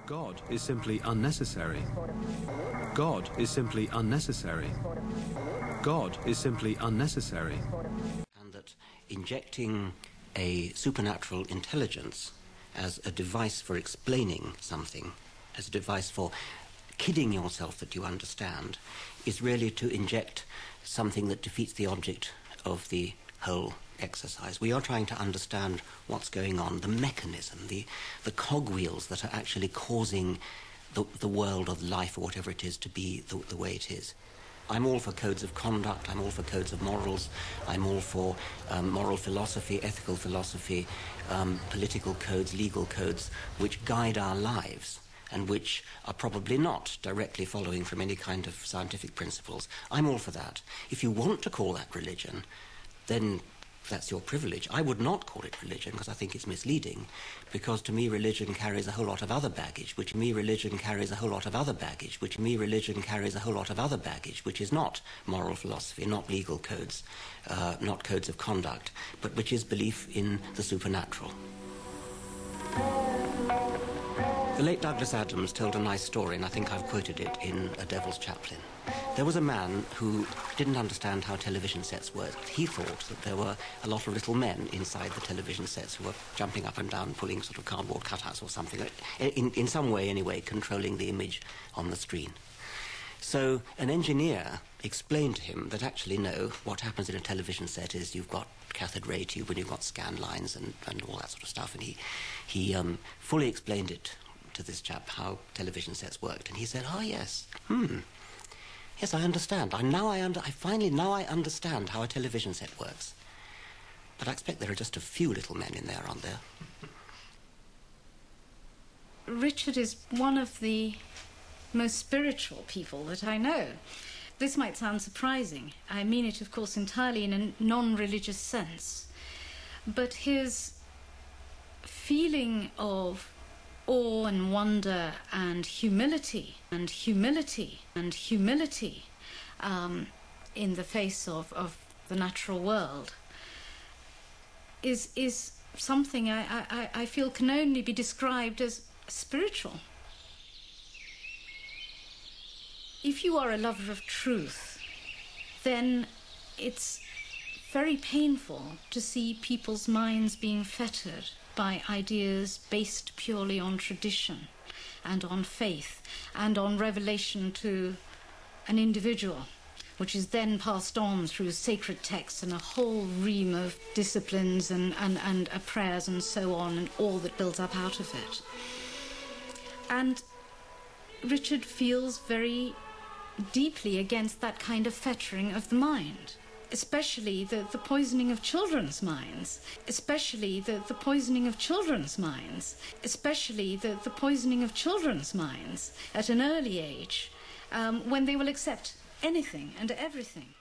God is simply unnecessary. God is simply unnecessary. God is simply unnecessary. And that injecting a supernatural intelligence as a device for explaining something, as a device for kidding yourself that you understand, is really to inject something that defeats the object of the whole exercise. We are trying to understand what's going on, the mechanism, the cogwheels that are actually causing the world of life or whatever it is to be the way it is. I'm all for codes of conduct, I'm all for codes of morals, I'm all for moral philosophy, ethical philosophy, political codes, legal codes, which guide our lives and which are probably not directly following from any kind of scientific principles. I'm all for that. If you want to call that religion, then that's your privilege. I would not call it religion because I think it's misleading, because to me religion carries a whole lot of other baggage, which is not moral philosophy, not legal codes, not codes of conduct, but which is belief in the supernatural. The late Douglas Adams told a nice story, and I think I've quoted it in A Devil's Chaplain. There was a man who didn't understand how television sets worked. He thought that there were a lot of little men inside the television sets who were jumping up and down, pulling sort of cardboard cutouts or something, in some way anyway, controlling the image on the screen. So an engineer explained to him that actually no, what happens in a television set is you've got cathode ray tube and you've got scan lines and all that sort of stuff, and he fully explained it to this chap how television sets worked, and he said, "Oh yes, yes, I understand. I finally understand how a television set works. But I expect there are just a few little men in there, aren't there?" Richard is one of the most spiritual people that I know. This might sound surprising. I mean it, of course, entirely in a non-religious sense. But his feeling of awe and wonder and humility in the face of the natural world is something I feel can only be described as spiritual. If you are a lover of truth, then it's very painful to see people's minds being fettered by ideas based purely on tradition and on faith and on revelation to an individual, which is then passed on through sacred texts and a whole ream of disciplines and prayers and so on, and all that builds up out of it. And Richard feels very deeply against that kind of fettering of the mind, especially the poisoning of children's minds, especially the poisoning of children's minds, especially the poisoning of children's minds at an early age, when they will accept anything and everything.